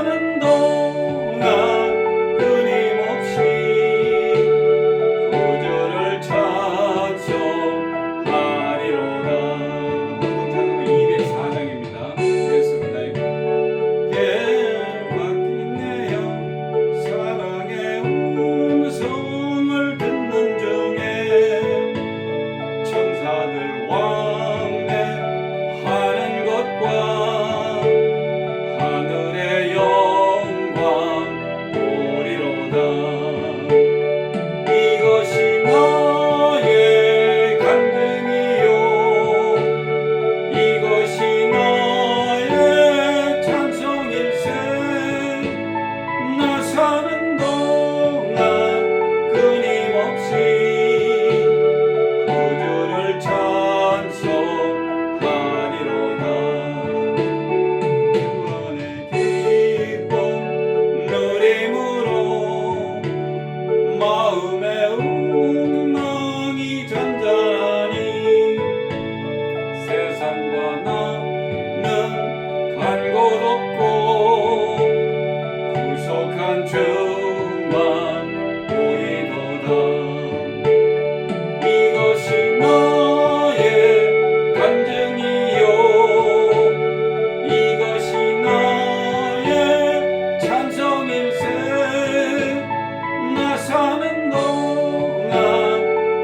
사는 동안 끊임없이 구주를 찬송하리로다. 찬송가 204장입니다. 그랬습니다. 막히네요. 사랑의 음성을 듣는 중에 천사들 왕래하는 것과 하늘의 영광 보리로다. 이것이 나의 간증이요, 이것이 나의 찬송일세. 나 사는 동안 끊임없이 구주를 찬송하리로다. 구원의 기쁨 누림으로 마음의 운명이 잔잔하니 세상과 나는 간 곳 없고 구속한 주만 보이도다. 이것이 나의 간증이요, 이것이 나의 찬송일세. 나 사는 동안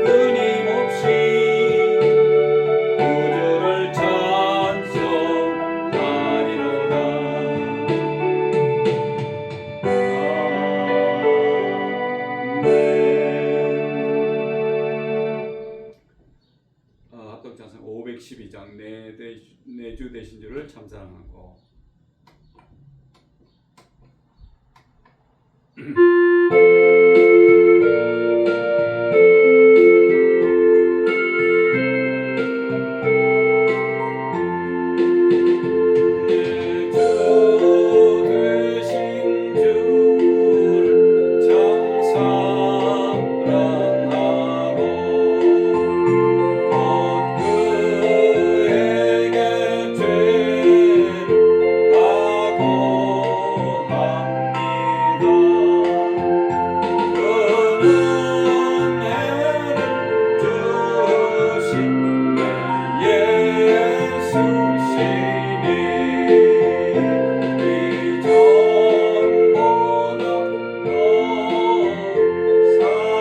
끊임없이 구주를 찬송하리로다. 합독찬송 512장 내 주 되신 주를 참 사랑하고. 내 주 되신 주를 참 사랑하고 곧 그에게 죄를 각오합니다. 그는 은혜를 주신 내 예수시니 이전보다 더 사랑합니다.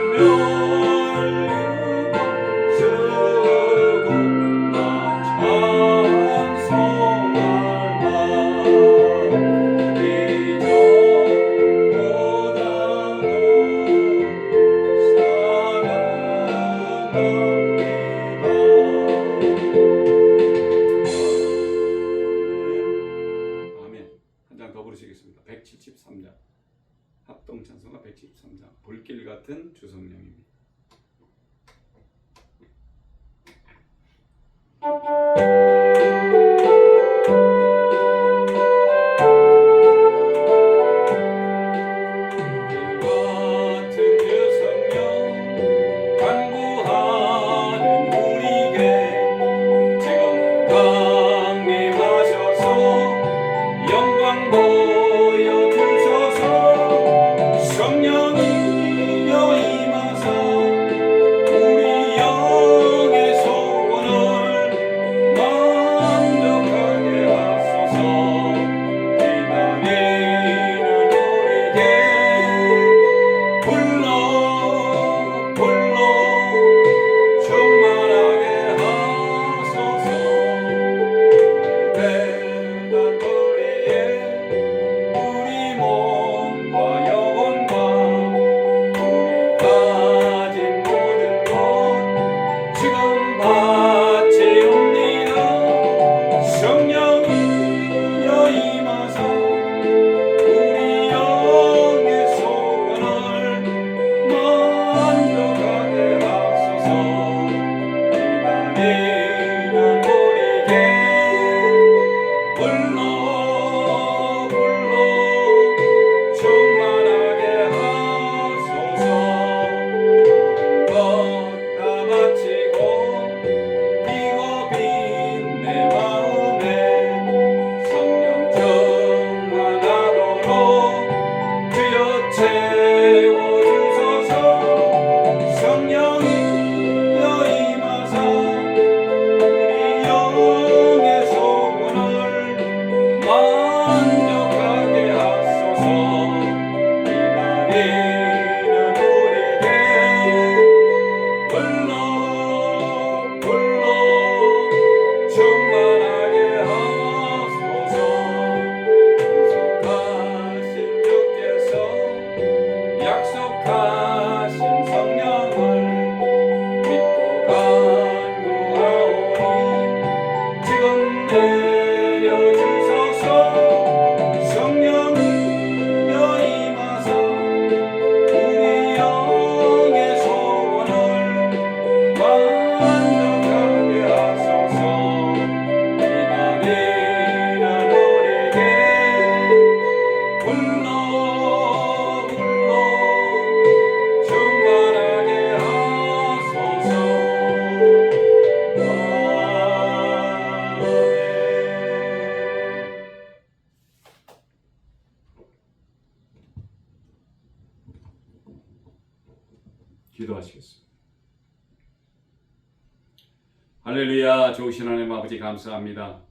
멸류관 쓰고 나 3장 불길 같은 주 성령입니다. 기도하시겠습니다. 할렐루야. 좋으신 하나님 아버지 감사합니다.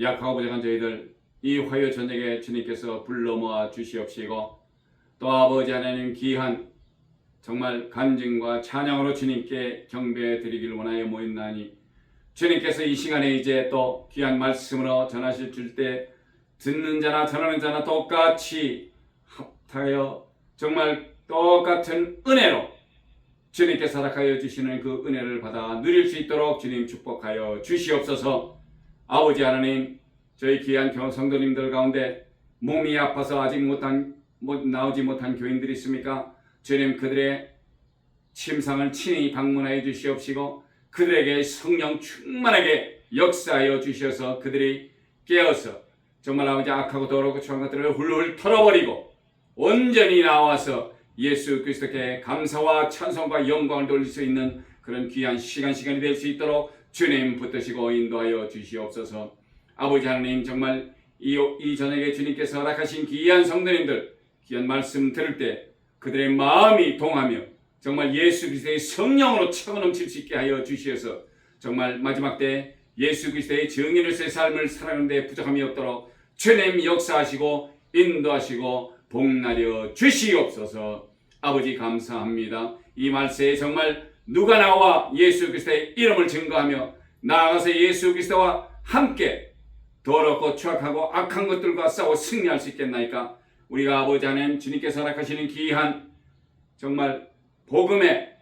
약하고 부족한 저희들 이 화요 저녁에 주님께서 불러 모아 주시옵시고 또 아버지 하나님 귀한 정말 간증과 찬양으로 주님께 경배해 드리길 원하여 모였나니 주님께서 이 시간에 이제 또 귀한 말씀으로 전하실 줄 때 듣는 자나 전하는 자나 똑같이 합하여 정말 똑같은 은혜로 주님께서 허락하여 주시는 그 은혜를 받아 누릴 수 있도록 주님 축복하여 주시옵소서. 아버지 하나님, 저희 귀한 성도님들 가운데 몸이 아파서 아직 나오지 못한 교인들이 있습니까? 주님 그들의 침상을 친히 방문하여 주시옵시고 그들에게 성령 충만하게 역사하여 주셔서 그들이 깨어서 정말 아버지 악하고 더럽고 추한 것들을 훌훌 털어버리고 온전히 나와서 예수 그리스도께 감사와 찬송과 영광을 돌릴 수 있는 그런 귀한 시간이 될 수 있도록 주님 붙드시고 인도하여 주시옵소서. 아버지 하나님 정말 이 저녁에 주님께서 허락하신 귀한 성도님들 귀한 말씀 들을 때 그들의 마음이 동하며 정말 예수 그리스도의 성령으로 차고 넘칠 수 있게 하여 주시어서 정말 마지막 때 예수 그리스도의 정의로서의 삶을 살아가는 데 부족함이 없도록 주님 역사하시고 인도하시고 복나려 주시옵소서. 아버지 감사합니다. 이 말씀에 정말 누가 나와 예수 그리스도의 이름을 증거하며 나아가서 예수 그리스도와 함께 더럽고 추악하고 악한 것들과 싸워 승리할 수 있겠나이까? 우리가 아버지 하나님 주님께서 허락하시는 귀한 정말 복음의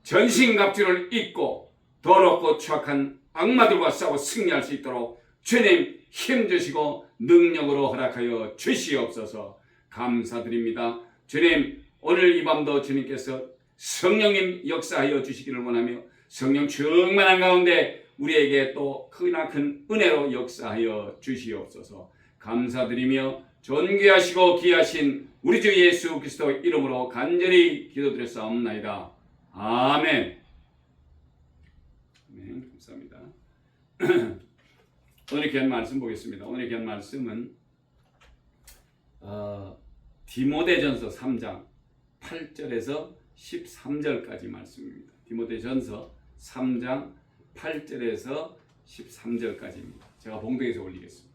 전신갑주를 입고 더럽고 추악한 악마들과 싸워 승리할 수 있도록 주님 힘주시고 능력으로 허락하여 주시옵소서. 감사드립니다. 주님 오늘 이 밤도 주님께서 성령님 역사하여 주시기를 원하며 성령 충만한 가운데 우리에게 또 크나 큰 은혜로 역사하여 주시옵소서. 감사드리며 존귀하시고 귀하신 우리 주 예수 그리스도 이름으로 간절히 기도드렸사옵나이다. 아멘. 네, 감사합니다. 오늘 귀한 말씀 보겠습니다. 오늘 귀한 말씀은 디모데전서 3장 8절에서 13절까지 말씀입니다. 디모데전서 3장 8절에서 13절까지입니다. 제가 봉독해서 올리겠습니다.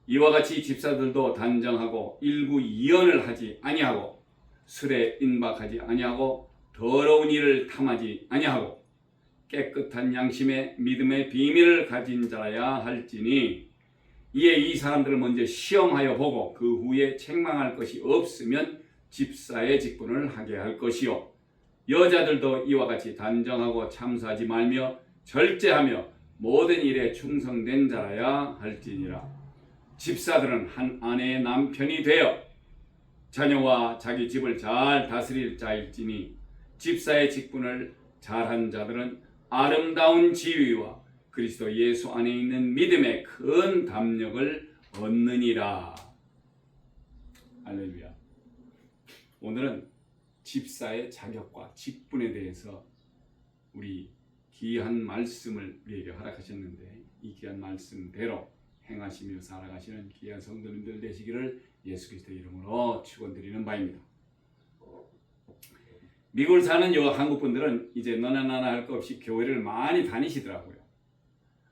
이와 같이 집사들도 단정하고 일구 이언을 하지 아니하고 술에 인박하지 아니하고 더러운 일을 탐하지 아니하고 깨끗한 양심의 믿음의 비밀을 가진 자라야 할지니 이에 이 사람들을 먼저 시험하여 보고 그 후에 책망할 것이 없으면 집사의 직분을 하게 할 것이요 여자들도 이와 같이 단정하고 참사하지 말며 절제하며 모든 일에 충성된 자라야 할지니라. 집사들은 한 아내의 남편이 되어 자녀와 자기 집을 잘 다스릴 자일지니 집사의 직분을 잘한 자들은 아름다운 지위와 그리스도 예수 안에 있는 믿음의 큰 담력을 얻느니라. 할렐루야. 오늘은 집사의 자격과 직분에 대해서 우리 귀한 말씀을 우리에게 허락하셨는데 이 귀한 말씀대로 행하시며 살아가시는 귀한 성도님들 되시기를 예수 그리스도의 이름으로 축원드리는 바입니다. 미국을 사는 한국 분들은 이제 너나 나나 할 것 없이 교회를 많이 다니시더라고요.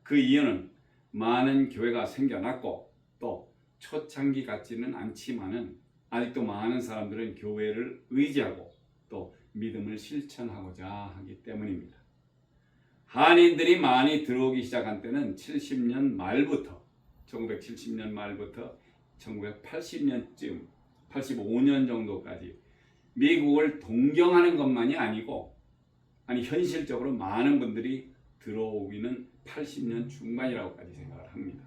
그 이유는 많은 교회가 생겨났고 또 초창기 같지는 않지만은 아직도 많은 사람들은 교회를 의지하고 또 믿음을 실천하고자 하기 때문입니다. 한인들이 많이 들어오기 시작한 때는 70년 말부터 1970년 말부터 1980년쯤 85년 정도까지 미국을 동경하는 것만이 아니고 현실적으로 많은 분들이 들어오기는 80년 중반이라고까지 생각을 합니다.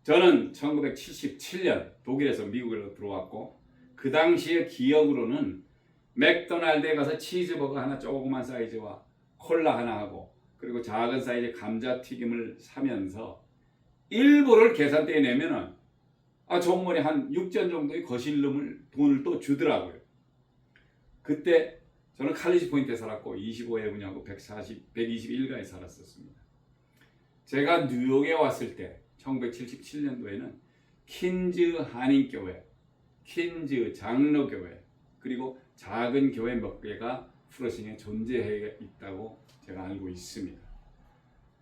저는 1977년 독일에서 미국으로 들어왔고 그 당시의 기억으로는 맥도날드에 가서 치즈버거 하나 조그만 사이즈와 콜라 하나 하고 그리고 작은 사이즈 감자튀김을 사면서 일부를 계산대에 내면은 종물에 한 6전 정도의 거실름을 돈을 또 주더라고요. 그때 저는 칼리지 포인트에 살았고 25해분하고 121가에 살았었습니다. 제가 뉴욕에 왔을 때 1977년도에는 퀸즈 한인교회, 퀸즈 장로교회 그리고 작은 교회 몇 개가 프로싱에 존재해 있다고 제가 알고 있습니다.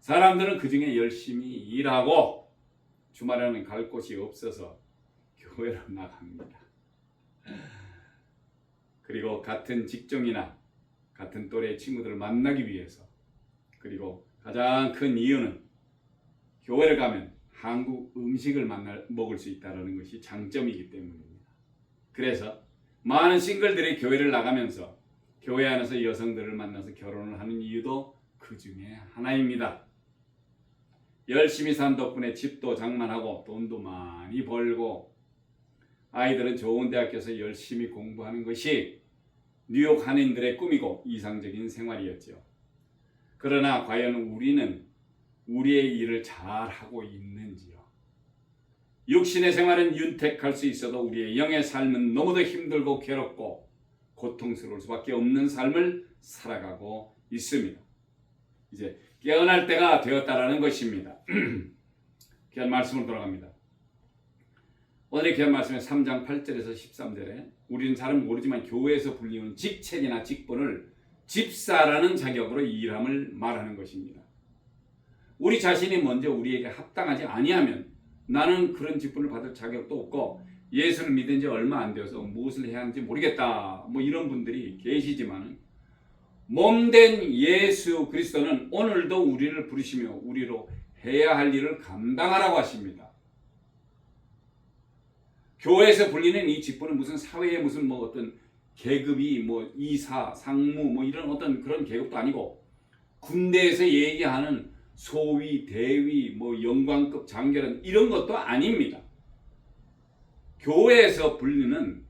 사람들은 그 중에 열심히 일하고 주말에는 갈 곳이 없어서 교회로 나갑니다. 그리고 같은 직종이나 같은 또래 친구들을 만나기 위해서 그리고 가장 큰 이유는 교회를 가면 한국 음식을 먹을 수 있다는 것이 장점이기 때문입니다. 그래서 많은 싱글들이 교회를 나가면서 교회 안에서 여성들을 만나서 결혼을 하는 이유도 그 중에 하나입니다. 열심히 산 덕분에 집도 장만하고 돈도 많이 벌고 아이들은 좋은 대학교에서 열심히 공부하는 것이 뉴욕 한인들의 꿈이고 이상적인 생활이었죠. 그러나 과연 우리는 우리의 일을 잘하고 있는지요? 육신의 생활은 윤택할 수 있어도 우리의 영의 삶은 너무도 힘들고 괴롭고 고통스러울 수밖에 없는 삶을 살아가고 있습니다. 이제 깨어날 때가 되었다라는 것입니다. 귀한 말씀으로 돌아갑니다. 오늘의 귀한 말씀은 3장 8절에서 13절에 우리는 잘은 모르지만 교회에서 불리는 직책이나 직분을 집사라는 자격으로 일함을 말하는 것입니다. 우리 자신이 먼저 우리에게 합당하지 아니하면 나는 그런 직분을 받을 자격도 없고 예수를 믿은 지 얼마 안 되어서 무엇을 해야 하는지 모르겠다 이런 분들이 계시지만 몸된 예수 그리스도는 오늘도 우리를 부르시며 우리로 해야 할 일을 감당하라고 하십니다. 교회에서 불리는 이 직분은 무슨 사회의 무슨 어떤 계급이 이사, 상무 이런 어떤 그런 계급도 아니고 군대에서 얘기하는 소위, 대위, 영광급, 장교란 이런 것도 아닙니다. 교회에서 불리는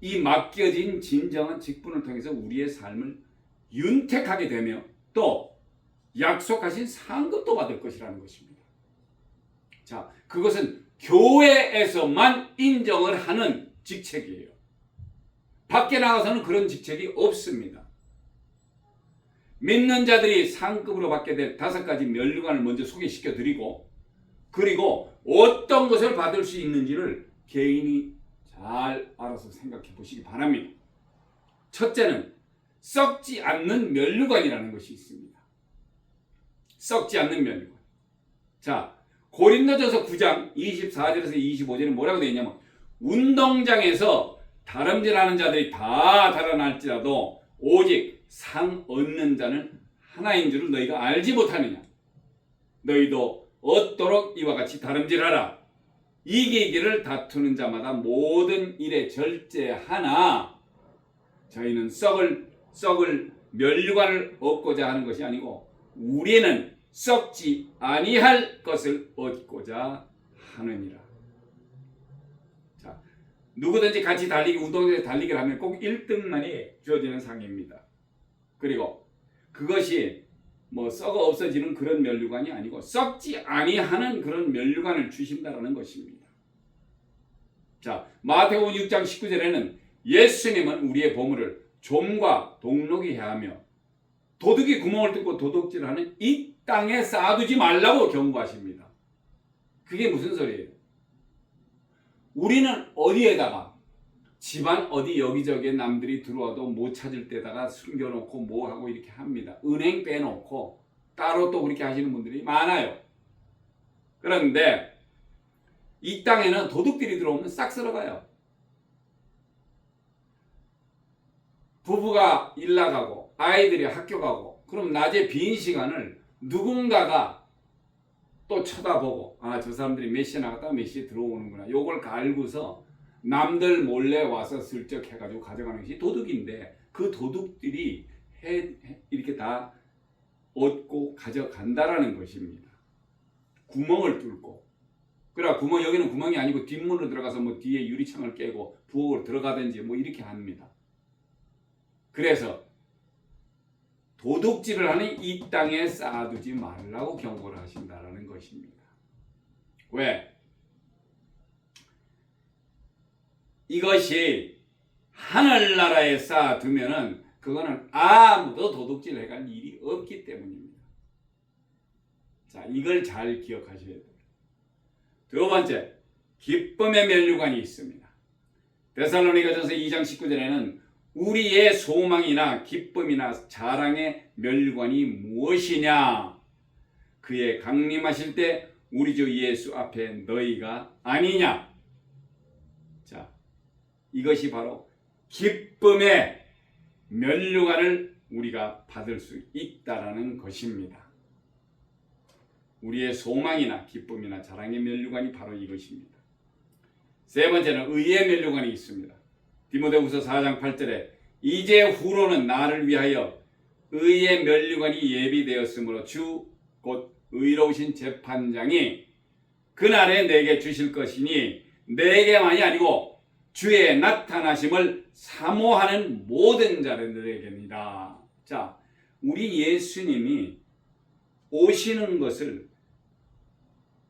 이 맡겨진 진정한 직분을 통해서 우리의 삶을 윤택하게 되며 또 약속하신 상급도 받을 것이라는 것입니다. 자, 그것은 교회에서만 인정을 하는 직책이에요. 밖에 나가서는 그런 직책이 없습니다. 믿는 자들이 상급으로 받게 될 5가지 면류관을 먼저 소개시켜 드리고, 그리고 어떤 것을 받을 수 있는지를 개인이 잘 알아서 생각해 보시기 바랍니다. 첫째는 썩지 않는 면류관이라는 것이 있습니다. 썩지 않는 면류관. 자, 고린도전서 9장 24절에서 25절에 뭐라고 되어 있냐면, 운동장에서 다름질하는 자들이 다 달아날지라도 오직 상 얻는 자는 하나인 줄을 너희가 알지 못하느냐. 너희도 얻도록 이와 같이 다름질하라. 이기기를 다투는 자마다 모든 일에 절제하나 저희는 썩을 면류관을 얻고자 하는 것이 아니고 우리는 썩지 아니할 것을 얻고자 하느니라. 자, 누구든지 같이 달리기, 운동장에서 달리기를 하면 꼭 1등만이 주어지는 상입니다. 그리고 그것이 썩어 없어지는 그런 면류관이 아니고 썩지 아니하는 그런 면류관을 주신다라는 것입니다. 자, 마태복음 6장 19절에는 예수님은 우리의 보물을 좀과 동록이 해하며 도둑이 구멍을 뚫고 도둑질하는 이 땅에 쌓아두지 말라고 경고하십니다. 그게 무슨 소리예요? 우리는 어디에다가 집안 어디 여기저기에 남들이 들어와도 못 찾을 데다가 숨겨놓고 뭐하고 이렇게 합니다. 은행 빼놓고 따로 또 그렇게 하시는 분들이 많아요. 그런데 이 땅에는 도둑들이 들어오면 싹 쓸어가요. 부부가 일 나가고 아이들이 학교 가고 그럼 낮에 빈 시간을 누군가가 또 쳐다보고 저 사람들이 몇 시에 나갔다가 몇 시에 들어오는구나. 요걸 갈고서 남들 몰래 와서 슬쩍 해가지고 가져가는 것이 도둑인데 그 도둑들이 이렇게 다 얻고 가져간다라는 것입니다. 구멍을 뚫고. 그러나 여기는 구멍이 아니고 뒷문으로 들어가서 뒤에 유리창을 깨고 부엌으로 들어가든지 이렇게 합니다. 그래서 도둑질을 하는 이 땅에 쌓아두지 말라고 경고를 하신다라는 것입니다. 왜? 이것이 하늘나라에 쌓아두면은 그거는 아무도 도둑질 해갈 일이 없기 때문입니다. 자, 이걸 잘 기억하셔야 돼요. 두 번째, 기쁨의 면류관이 있습니다. 데살로니가전서 2장 19절에는 우리의 소망이나 기쁨이나 자랑의 면류관이 무엇이냐? 그의 강림하실 때 우리 주 예수 앞에 너희가 아니냐? 자, 이것이 바로 기쁨의 면류관을 우리가 받을 수 있다라는 것입니다. 우리의 소망이나 기쁨이나 자랑의 면류관이 바로 이것입니다. 세 번째는 의의 면류관이 있습니다. 디모데후서 4장 8절에 이제 후로는 나를 위하여 의의 면류관이 예비되었으므로 주 곧 의로우신 재판장이 그날에 내게 주실 것이니 내게만이 아니고 주의 나타나심을 사모하는 모든 자들에게니라. 자, 우리 예수님이 오시는 것을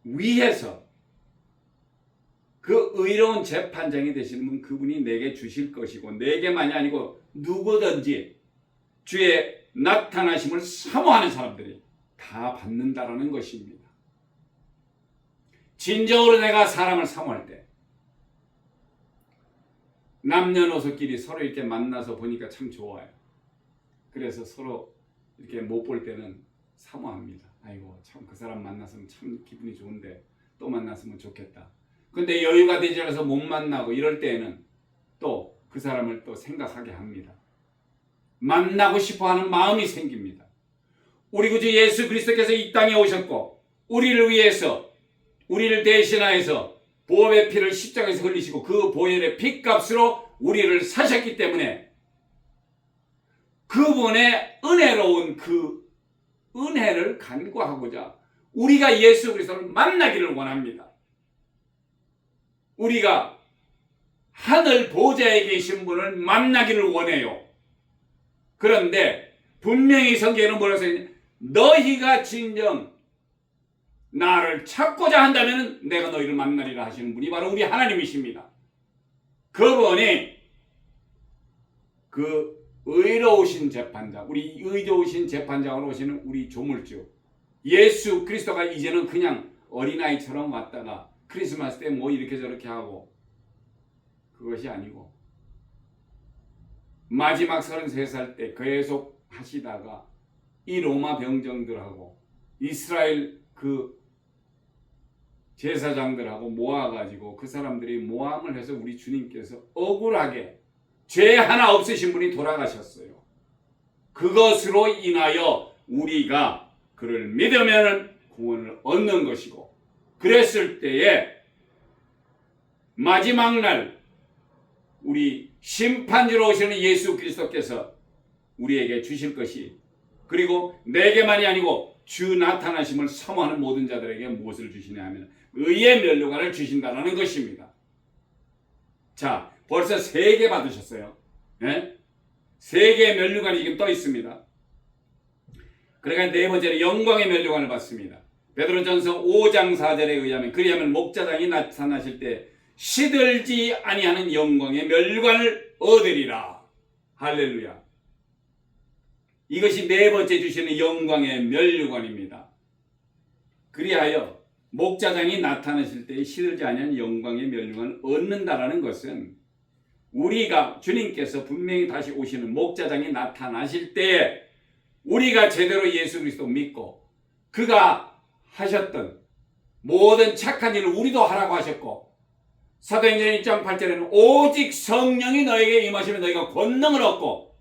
위해서 그 의로운 재판장이 되시는 분 그분이 내게 주실 것이고 내게만이 아니고 누구든지 주의 나타나심을 사모하는 사람들이 다 받는다라는 것입니다. 진정으로 내가 사람을 사모할 때 남녀노소끼리 서로 이렇게 만나서 보니까 참 좋아요. 그래서 서로 이렇게 못 볼 때는 사모합니다. 아이고 참 그 사람 만났으면 참 기분이 좋은데 또 만났으면 좋겠다. 근데 여유가 되지 않아서 못 만나고 이럴 때에는 또 그 사람을 또 생각하게 합니다. 만나고 싶어하는 마음이 생깁니다. 우리 구주 예수 그리스도께서 이 땅에 오셨고 우리를 위해서 우리를 대신하여서 보혈의 피를 십자가에서 흘리시고 그 보혈의 피값으로 우리를 사셨기 때문에 그분의 은혜로운 그 은혜를 간구하고자 우리가 예수 그리스도를 만나기를 원합니다. 우리가 하늘 보좌에 계신 분을 만나기를 원해요. 그런데 분명히 성경에는 뭐라고 써있냐? 너희가 진정 나를 찾고자 한다면 내가 너희를 만나리라 하시는 분이 바로 우리 하나님이십니다. 그분이 그 의로우신 재판장, 우리 의로우신 재판장으로 오시는 우리 조물주 예수 그리스도가 이제는 그냥 어린아이처럼 왔다가 크리스마스 때 뭐 이렇게 저렇게 하고 그것이 아니고 마지막 33살 때 계속 하시다가 이 로마 병정들하고 이스라엘 그 제사장들하고 모아가지고 그 사람들이 모함을 해서 우리 주님께서 억울하게 죄 하나 없으신 분이 돌아가셨어요. 그것으로 인하여 우리가 그를 믿으면 구원을 얻는 것이고, 그랬을 때에 마지막 날 우리 심판주로 오시는 예수 그리스도께서 우리에게 주실 것이, 그리고 내게만이 아니고 주 나타나심을 사모하는 모든 자들에게 무엇을 주시냐 하면 의의 면류관을 주신다는 것입니다. 자, 벌써 3개 받으셨어요. 네? 3개의 면류관이 지금 떠 있습니다. 그러니까 네 번째는 영광의 면류관을 받습니다. 베드로전서 5장 4절에 의하면 그리하면 목자장이 나타나실 때 시들지 아니하는 영광의 면류관을 얻으리라. 할렐루야. 이것이 네 번째 주시는 영광의 면류관입니다. 그리하여 목자장이 나타나실 때 시들지 아니하는 영광의 면류관을 얻는다라는 것은 우리가 주님께서 분명히 다시 오시는 목자장이 나타나실 때 우리가 제대로 예수 그리스도 믿고 그가 하셨던 모든 착한 일을 우리도 하라고 하셨고, 사도행전 1장 8절에는 오직 성령이 너에게 임하시면 너희가 권능을 얻고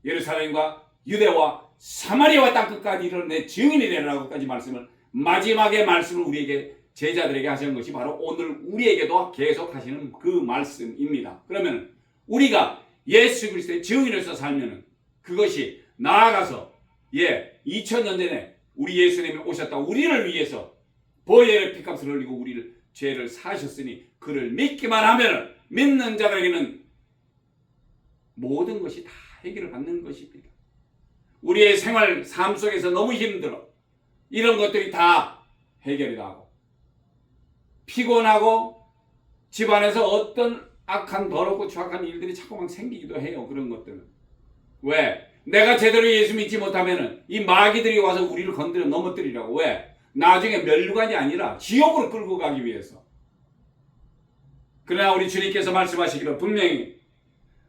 예루살렘과 유대와 사마리아와 땅끝까지 이르러 내 증인이 되라고까지 말씀을, 마지막의 말씀을 우리에게 제자들에게 하시는 것이 바로 오늘 우리에게도 계속 하시는 그 말씀입니다. 그러면 우리가 예수 그리스도의 증인으로서 살면은 그것이 나아가서 2000년 전에 우리 예수님이 오셨다 우리를 위해서 보혈의 피값을 흘리고 우리를 죄를 사하셨으니 그를 믿기만 하면 믿는 자들에게는 모든 것이 다 해결을 받는 것입니다. 우리의 생활 삶 속에서 너무 힘들어 이런 것들이 다 해결이 나고, 피곤하고 집안에서 어떤 악한 더럽고 추악한 일들이 자꾸만 생기기도 해요. 그런 것들은 왜? 내가 제대로 예수 믿지 못하면은 이 마귀들이 와서 우리를 건드려 넘어뜨리라고. 왜? 나중에 면류관이 아니라 지옥으로 끌고 가기 위해서. 그러나 우리 주님께서 말씀하시기로 분명히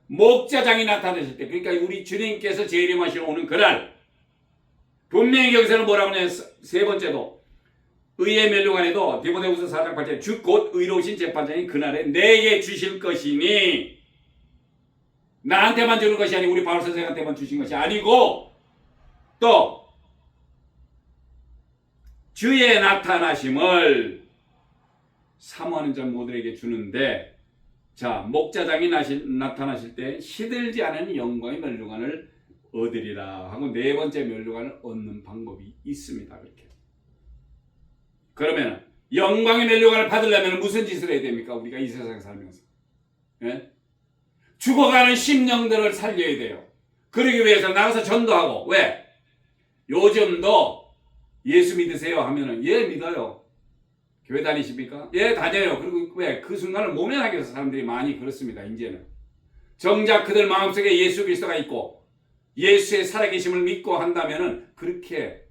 목자장이 나타나실 때, 그러니까 우리 주님께서 재림하시러 오는 그날, 분명히 여기서는 뭐라고 하냐면 세 번째도 의의 면류관에도 디모데후서 4장 8절에 주 곧 의로우신 재판장이 그날에 내게 주실 것이니, 나한테만 주는 것이 아니고 우리 바울 선생한테만 주신 것이 아니고 또 주의 나타나심을 사모하는 자 모두에게 주는데, 자, 목자장이 나타나실 때 시들지 않은 영광의 면류관을 얻으리라 하고 네 번째 면류관을 얻는 방법이 있습니다. 그렇게. 그러면 영광의 면류관을 받으려면 무슨 짓을 해야 됩니까? 우리가 이 세상에 살면서. 예? 죽어가는 심령들을 살려야 돼요. 그러기 위해서 나가서 전도하고. 왜? 요즘도 예수 믿으세요 하면은 예 믿어요. 교회 다니십니까? 예 다녀요. 그리고 왜? 그 순간을 모면하기 위해서 사람들이 많이 그렇습니다. 이제는 정작 그들 마음속에 예수 그리스도가 있고 예수의 살아계심을 믿고 한다면은 그렇게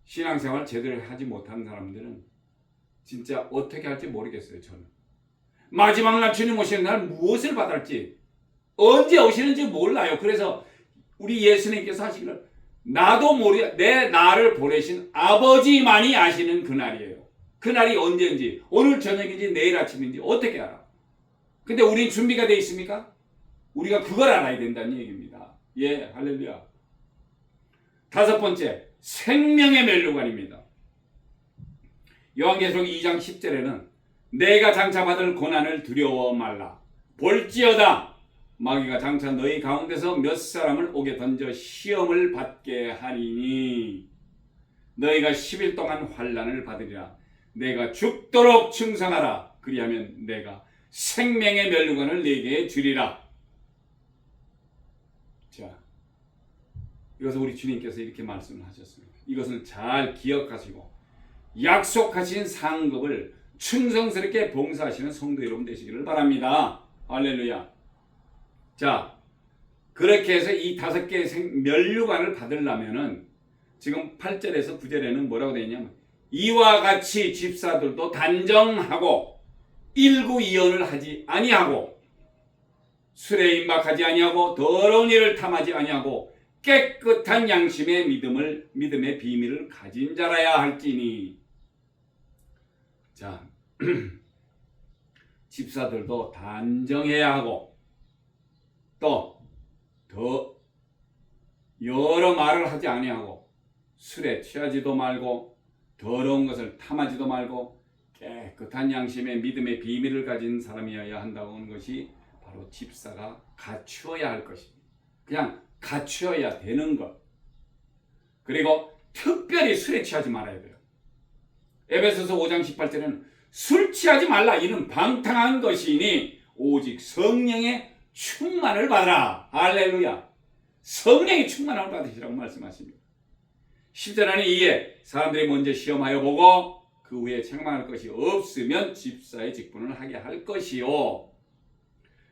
신앙생활 제대로 하지 못한 사람들은 진짜 어떻게 할지 모르겠어요. 저는 마지막 날 주님 오시는 날 무엇을 받을지, 언제 오시는지 몰라요. 그래서 우리 예수님께서 하시기를 나도 모르, 내 나를 보내신 아버지만이 아시는 그날이에요. 그날이 언제인지, 오늘 저녁인지 내일 아침인지 어떻게 알아? 근데 우린 준비가 되어 있습니까? 우리가 그걸 알아야 된다는 얘기입니다. 예, 할렐루야. 다섯 번째, 생명의 면류관입니다. 요한계시록 2장 10절에는 내가 장차 받을 고난을 두려워 말라. 볼지어다 마귀가 장차 너희 가운데서 몇 사람을 옥에 던져 시험을 받게 하리니 너희가 10일 동안 환난을 받으리라. 내가 죽도록 충성하라. 그리하면 내가 생명의 면류관을 내게 주리라. 자, 이것을 우리 주님께서 이렇게 말씀을 하셨습니다. 이것을 잘 기억하시고 약속하신 상급을 충성스럽게 봉사하시는 성도 여러분 되시기를 바랍니다. 할렐루야. 자, 그렇게 해서 이 5개의 면류관을 받으려면은 지금 8절에서 9절에는 뭐라고 되어 있냐면 이와 같이 집사들도 단정하고 일구이연을 하지 아니하고 술에 임박하지 아니하고 더러운 일을 탐하지 아니하고 깨끗한 양심의 믿음의 비밀을 가진 자라야 할지니. 자, 집사들도 단정해야 하고 또 더 여러 말을 하지 아니하고 술에 취하지도 말고 더러운 것을 탐하지도 말고 깨끗한 양심의 믿음의 비밀을 가진 사람이어야 한다고 하는 것이 바로 집사가 갖추어야 할 것입니다. 그냥 갖추어야 되는 것. 그리고 특별히 술에 취하지 말아야 돼요. 에베소서 5장 18절에는 술 취하지 말라. 이는 방탕한 것이니 오직 성령의 충만을 받으라. 할렐루야. 성령의 충만함을 받으시라고 말씀하십니다. 10절에는 이에 사람들이 먼저 시험하여 보고 그 후에 책망할 것이 없으면 집사의 직분을 하게 할 것이요.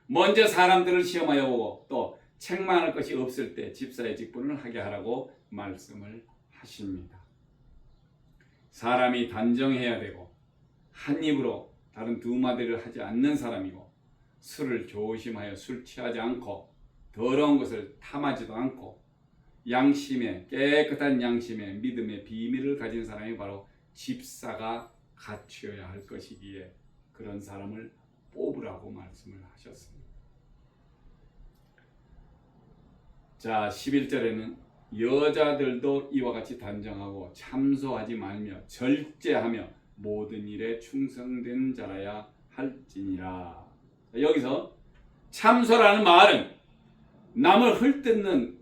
먼저 사람들을 시험하여 보고 또 책망할 것이 없을 때 집사의 직분을 하게 하라고 말씀을 하십니다. 사람이 단정해야 되고 한 입으로 다른 두 마디를 하지 않는 사람이고 술을 조심하여 술 취하지 않고 더러운 것을 탐하지도 않고 깨끗한 양심의 믿음의 비밀을 가진 사람이 바로 집사가 갖추어야 할 것이기에 그런 사람을 뽑으라고 말씀을 하셨습니다. 자, 11절에는 여자들도 이와 같이 단정하고 참소하지 말며 절제하며 모든 일에 충성된 자라야 할지니라. 여기서 참소라는 말은 남을 헐뜯는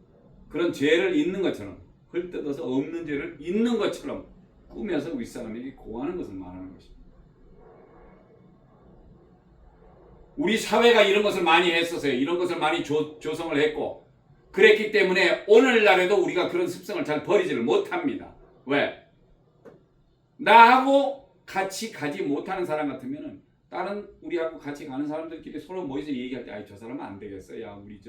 그런 죄를 있는 것처럼 헐뜯어서 없는 죄를 있는 것처럼 꾸며서 윗사람에게 고하는 것을 말하는 것입니다. 우리 사회가 이런 것을 많이 했었어요. 이런 것을 많이 조성을 했고 그랬기 때문에 오늘날에도 우리가 그런 습성을 잘 버리지를 못합니다. 왜? 나하고 같이 가지 못하는 사람 같으면은 다른 우리하고 같이 가는 사람들끼리 서로 모여서 얘기할 때 저 사람은 안 되겠어. 야, 우리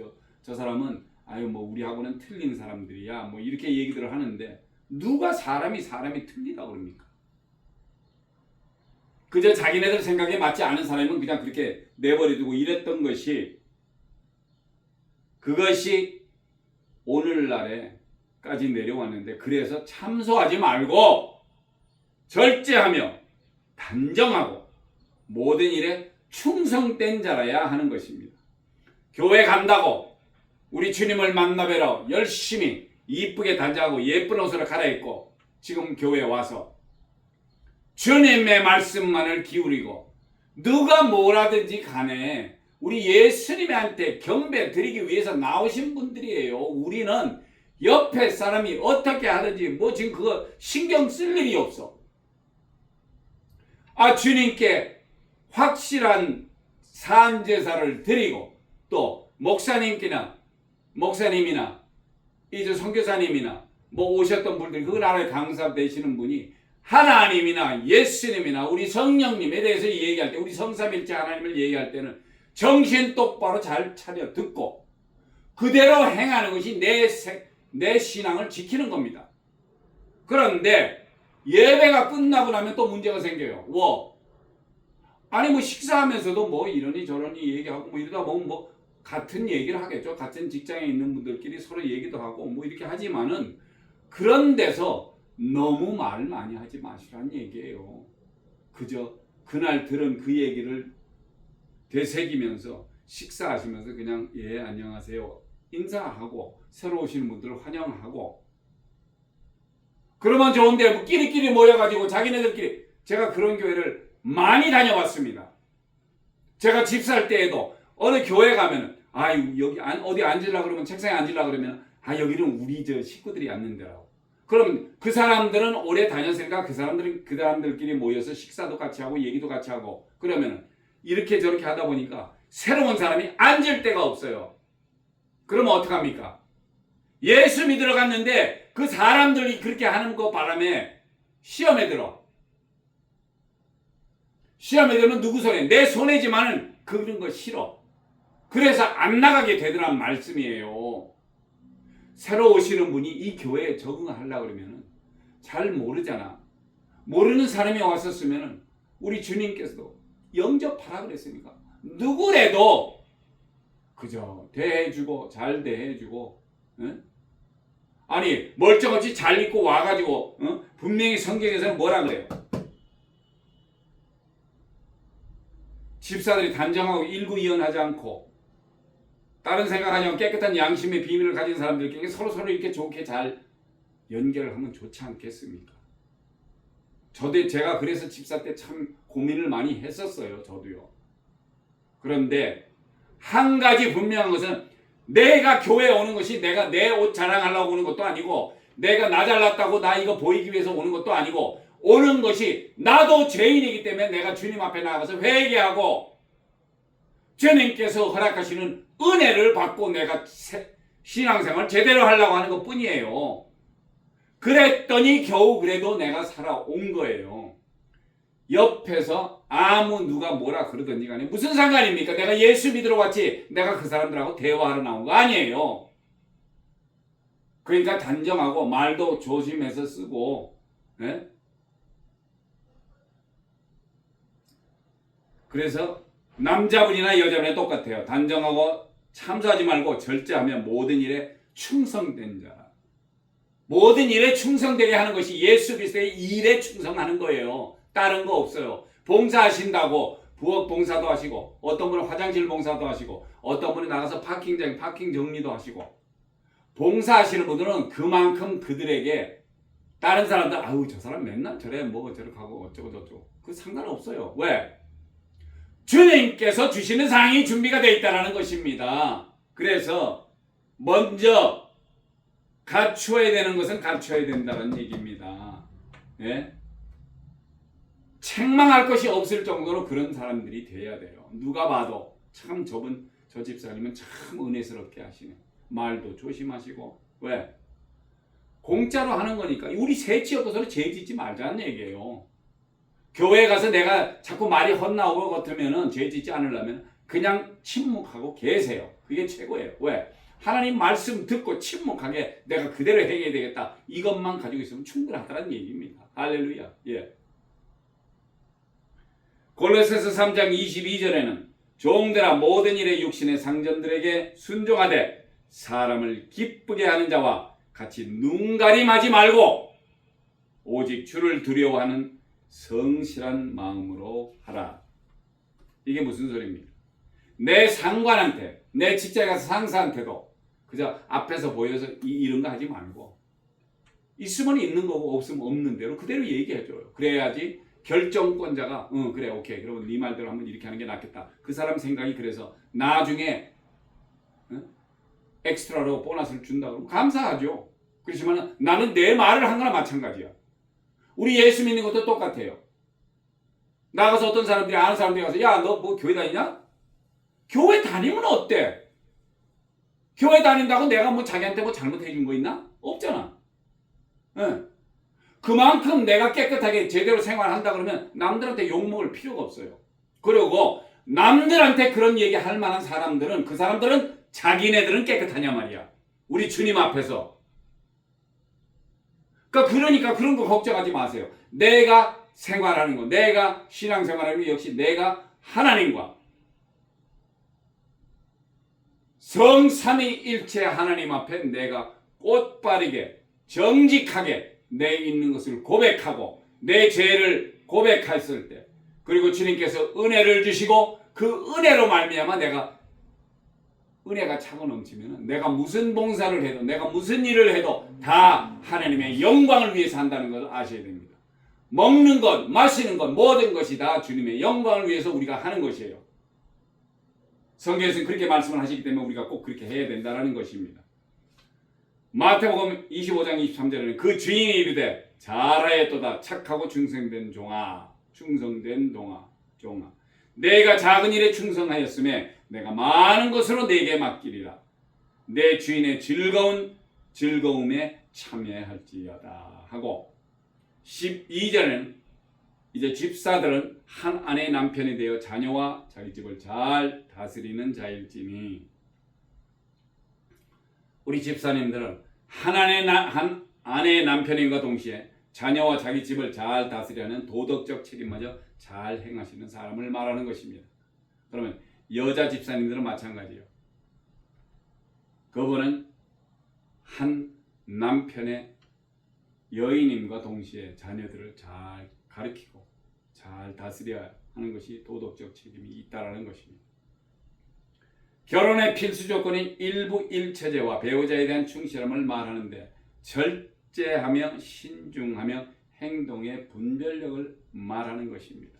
저 사람은 뭐 우리하고는 틀린 사람들이야. 뭐 이렇게 얘기들을 하는데 누가 사람이 틀리다 그럽니까? 그저 자기네들 생각에 맞지 않은 사람은 그냥 그렇게 내버려두고 이랬던 그것이 오늘날에까지 내려왔는데 그래서 참소하지 말고 절제하며 단정하고 모든 일에 충성된 자라야 하는 것입니다. 교회 간다고 우리 주님을 만나뵈러 열심히 이쁘게 단장하고 예쁜 옷으로 갈아입고 지금 교회에 와서 주님의 말씀만을 기울이고 누가 뭐라든지 간에 우리 예수님한테 경배 드리기 위해서 나오신 분들이에요. 우리는 옆에 사람이 어떻게 하든지 뭐 지금 그거 신경 쓸 일이 없어. 주님께 확실한 산제사를 드리고 또 목사님이나 이제 선교사님이나 뭐 오셨던 분들 그 나라의 강사 되시는 분이 하나님이나 예수님이나 우리 성령님에 대해서 얘기할 때 우리 성삼일체 하나님을 얘기할 때는 정신 똑바로 잘 차려 듣고 그대로 행하는 것이 내 신앙을 지키는 겁니다. 그런데 예배가 끝나고 나면 또 문제가 생겨요. 뭐 식사하면서도 뭐 이러니 저러니 얘기하고 뭐 이러다 보면 뭐 같은 얘기를 하겠죠. 같은 직장에 있는 분들끼리 서로 얘기도 하고 뭐 이렇게 하지만은 그런 데서 너무 말 많이 하지 마시라는 얘기예요. 그저 그날 들은 그 얘기를 되새기면서 식사하시면서 그냥 예 안녕하세요 인사하고 새로 오시는 분들을 환영하고 그러면 좋은데 뭐 끼리끼리 모여가지고 자기네들끼리 제가 그런 교회를 많이 다녀왔습니다. 제가 집사할 때에도 어느 교회 가면은 여기 어디 앉으려고 그러면 책상에 앉으려고 그러면 여기는 우리 식구들이 앉는 데라고. 그럼 그 사람들은 오래 다녔으니까 그 사람들끼리 모여서 식사도 같이 하고 얘기도 같이 하고 그러면은 이렇게 저렇게 하다 보니까 새로운 사람이 앉을 데가 없어요. 그러면 어떡합니까? 예수 믿으러 갔는데 그 사람들이 그렇게 하는 거 바람에 시험에 들어. 시험에 들면 누구 손에? 내 손해지만은 그런 거 싫어. 그래서 안 나가게 되더란 말씀이에요. 새로 오시는 분이 이 교회에 적응하려고 그러면 잘 모르잖아. 모르는 사람이 왔었으면 우리 주님께서도 영접하라 그랬으니까 누구래도 그저 대해주고 잘 대해주고, 응? 아니 멀쩡하지 잘 입고 와가지고, 응? 분명히 성경에서는 뭐라 그래요? 집사들이 단정하고 일구이연하지 않고 다른 생각하지 않고 깨끗한 양심의 비밀을 가진 사람들끼리 서로 이렇게 좋게 잘 연결을 하면 좋지 않겠습니까? 제가 그래서 집사 때 참 고민을 많이 했었어요. 저도요. 그런데 한 가지 분명한 것은 내가 교회에 오는 것이 내가 내 옷 자랑하려고 오는 것도 아니고 내가 나 잘났다고 나 이거 보이기 위해서 오는 것도 아니고 오는 것이 나도 죄인이기 때문에 내가 주님 앞에 나가서 회개하고 주님께서 허락하시는 은혜를 받고 내가 신앙생활 제대로 하려고 하는 것 뿐이에요. 그랬더니 겨우 그래도 내가 살아온 거예요. 옆에서 아무 누가 뭐라 그러든지 간에 무슨 상관입니까? 내가 예수 믿으러 왔지 내가 그 사람들하고 대화하러 나온 거 아니에요. 그러니까 단정하고 말도 조심해서 쓰고, 네? 그래서 남자분이나 여자분이 똑같아요. 단정하고 참소하지 말고 절제하면 모든 일에 충성된 자. 모든 일에 충성되게 하는 것이 예수 그리스도의 일에 충성하는 거예요. 다른 거 없어요. 봉사하신다고 부엌 봉사도 하시고 어떤 분은 화장실 봉사도 하시고 어떤 분은 나가서 파킹 정리도 하시고 봉사하시는 분들은 그만큼 그들에게 다른 사람들 아유 저 사람 맨날 저래 뭐 저렇게 하고 어쩌고 저쩌고 그 상관없어요. 왜? 주님께서 주시는 상이 준비가 되어 있다는 것입니다. 그래서 먼저 갖추어야 되는 것은 갖춰야 된다는 얘기입니다. 예? 책망할 것이 없을 정도로 그런 사람들이 돼야 돼요. 누가 봐도 참 저 집사님은 참 은혜스럽게 하시네. 말도 조심하시고. 왜? 공짜로 하는 거니까. 우리 새치어도 서로 죄 짓지 말자는 얘기예요. 교회 가서 내가 자꾸 말이 헛나오고 같으면은 죄 짓지 않으려면 그냥 침묵하고 계세요. 그게 최고예요. 왜? 하나님 말씀 듣고 침묵하게 내가 그대로 행해야 되겠다. 이것만 가지고 있으면 충분하다는 얘기입니다. 할렐루야. 예. 골로새서 3장 22절에는 종들아 모든 일에 육신의 상전들에게 순종하되 사람을 기쁘게 하는 자와 같이 눈가림하지 말고 오직 주를 두려워하는 성실한 마음으로 하라. 이게 무슨 소리입니까? 내 상관한테 내 직장에 가서 상사한테도 그저 앞에서 보여서 이런 거 하지 말고 있으면 있는 거고 없으면 없는 대로 그대로 얘기해줘요. 그래야지 결정권자가 그래 오케이 그러면 네 말대로 한번 이렇게 하는 게 낫겠다. 그 사람 생각이 그래서 나중에 엑스트라로 보너스를 준다 그러면 감사하죠. 그렇지만 나는 내 말을 한 거나 마찬가지야. 우리 예수 믿는 것도 똑같아요. 나가서 어떤 사람들이 아는 사람들이 가서 야 너 뭐 교회 다니냐? 교회 다니면 어때? 교회 다닌다고 내가 뭐 자기한테 뭐 잘못해 준 거 있나? 없잖아. 네. 그만큼 내가 깨끗하게 제대로 생활한다 그러면 남들한테 욕먹을 필요가 없어요. 그리고 남들한테 그런 얘기 할 만한 사람들은 그 사람들은 자기네들은 깨끗하냐 말이야. 우리 주님 앞에서. 그러니까 그런 거 걱정하지 마세요. 내가 생활하는 거, 내가 신앙생활하는 거 역시 내가 하나님과 성삼위일체 하나님 앞에 내가 꽃바르게 정직하게 내 있는 것을 고백하고 내 죄를 고백했을 때 그리고 주님께서 은혜를 주시고 그 은혜로 말미암아 내가 은혜가 차고 넘치면 내가 무슨 봉사를 해도 내가 무슨 일을 해도 다 하나님의 영광을 위해서 한다는 것을 아셔야 됩니다. 먹는 것, 마시는 것 모든 것이 다 주님의 영광을 위해서 우리가 하는 것이에요. 성경에서는 그렇게 말씀을 하시기 때문에 우리가 꼭 그렇게 해야 된다는 것입니다. 마태복음 25장 23절에는 그 주인이 이르되 잘하였도다 착하고 충성된 종아 내가 작은 일에 충성하였음에 내가 많은 것으로 내게 맡기리라. 내 주인의 즐거움에 참여할지어다 하고 12절은 이제 집사들은 한 아내의 남편이 되어 자녀와 자기 집을 잘 다스리는 자일지니 우리 집사님들은 한 아내의 남편인과 동시에 자녀와 자기 집을 잘 다스리는 도덕적 책임마저 잘 행하시는 사람을 말하는 것입니다. 그러면 여자 집사님들은 마찬가지예요. 그분은 한 남편의 여인임과 동시에 자녀들을 잘 가르치고 잘 다스려야 하는 것이 도덕적 책임이 있다라는 것입니다. 결혼의 필수 조건인 일부 일처제와 배우자에 대한 충실함을 말하는데 절제하며 신중하며 행동의 분별력을 말하는 것입니다.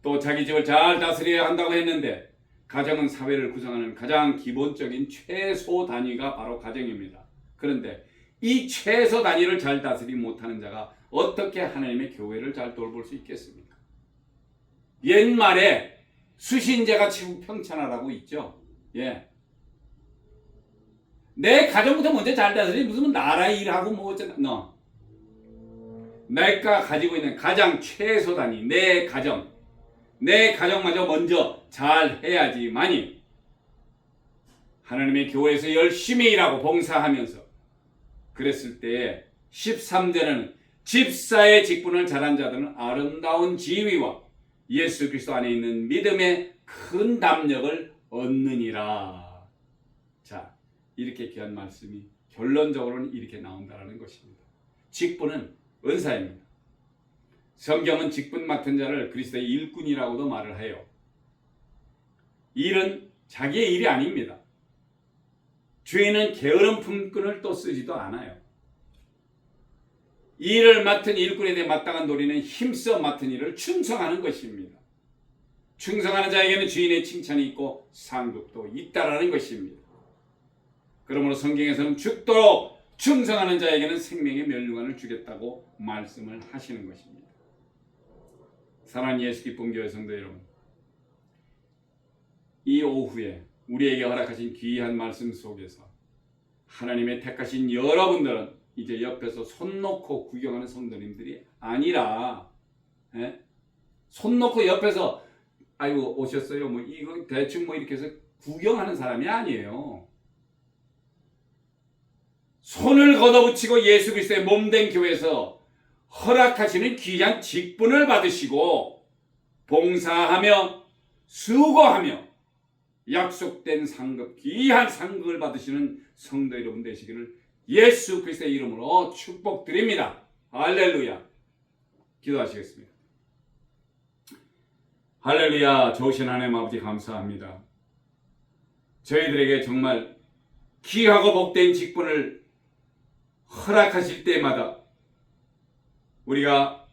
또 자기 집을 잘 다스려야 한다고 했는데 가정은 사회를 구성하는 가장 기본적인 최소 단위가 바로 가정입니다. 그런데 이 최소 단위를 잘 다스리지 못하는 자가 어떻게 하나님의 교회를 잘 돌볼 수 있겠습니까? 옛말에 수신제가 치고 평천하라고 있죠. 예. 내 가정부터 먼저 잘 다스리 무슨 나라 일하고 뭐 어쩌나 내가 가지고 있는 가장 최소 단위 내 가정마저 먼저 잘 해야지만이 하나님의 교회에서 열심히 일하고 봉사하면서 그랬을 때에 13절에는 집사의 직분을 잘한 자들은 아름다운 지위와 예수 그리스도 안에 있는 믿음의 큰 담력을 얻느니라. 자, 이렇게 귀한 말씀이 결론적으로는 이렇게 나온다는 것입니다. 직분은 은사입니다. 성경은 직분 맡은 자를 그리스도의 일꾼이라고도 말을 해요. 일은 자기의 일이 아닙니다. 주인은 게으른 품꾼을 또 쓰지도 않아요. 일을 맡은 일꾼에 대해 마땅한 도리는 힘써 맡은 일을 충성하는 것입니다. 충성하는 자에게는 주인의 칭찬이 있고 상급도 있다라는 것입니다. 그러므로 성경에서는 죽도록 충성하는 자에게는 생명의 면류관을 주겠다고 말씀을 하시는 것입니다. 사랑하는 예수 기쁨 교회 성도 여러분, 이 오후에 우리에게 허락하신 귀한 말씀 속에서 하나님의 택하신 여러분들은 이제 옆에서 손 놓고 구경하는 성도님들이 아니라 손 놓고 옆에서 아이고 오셨어요 뭐 이거 대충 뭐 이렇게 해서 구경하는 사람이 아니에요. 손을 걷어붙이고 예수 그리스도의 몸된 교회에서 허락하시는 귀한 직분을 받으시고 봉사하며 수고하며 약속된 상급, 귀한 상급을 받으시는 성도 여러분 되시기를 예수 그리스도의 이름으로 축복드립니다. 할렐루야. 기도하시겠습니다. 할렐루야. 좋으신 하나님 아버지 감사합니다. 저희들에게 정말 귀하고 복된 직분을 허락하실 때마다 우리가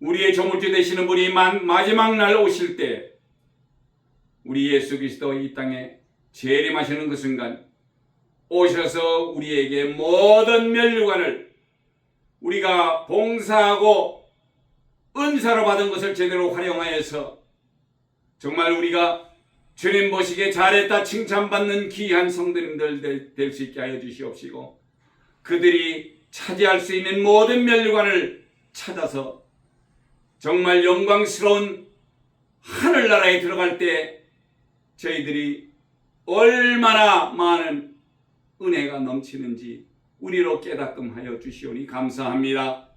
우리의 조물주 되시는 분이 마지막 날 오실 때 우리 예수 그리스도 이 땅에 재림하시는 그 순간 오셔서 우리에게 모든 면류관을 우리가 봉사하고 은사로 받은 것을 제대로 활용하여서 정말 우리가 주님 보시기에 잘했다 칭찬받는 귀한 성도님들 될 수 있게 하여 주시옵시고 그들이 차지할 수 있는 모든 면류관을 찾아서 정말 영광스러운 하늘나라에 들어갈 때 저희들이 얼마나 많은 은혜가 넘치는지 우리로 깨닫끔 하여 주시오니 감사합니다.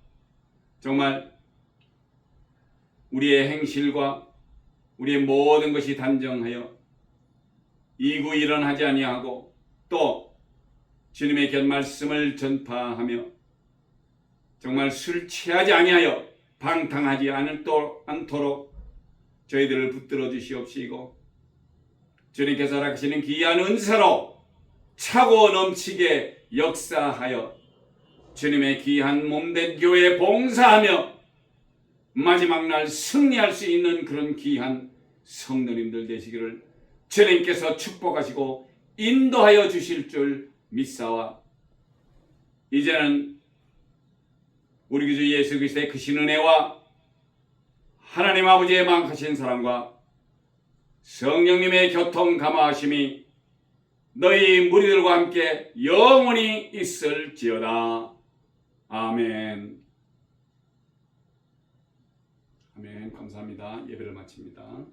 정말 우리의 행실과 우리의 모든 것이 단정하여 이구일언하지 아니하고 또 주님의 곁 말씀을 전파하며 정말 술 취하지 아니하여 방탕하지 않도록 저희들을 붙들어 주시옵시고 주님께서 허락하시는 귀한 은사로 차고 넘치게 역사하여 주님의 귀한 몸된 교회에 봉사하며 마지막 날 승리할 수 있는 그런 귀한 성도님들 되시기를 주님께서 축복하시고 인도하여 주실 줄 믿사와 이제는 우리 주 예수 그리스도의 크신 은혜와 하나님 아버지의 망하신 사랑과 성령님의 교통 감화하심이 너희 무리들과 함께 영원히 있을지어다. 아멘. 아멘. 감사합니다. 예배를 마칩니다.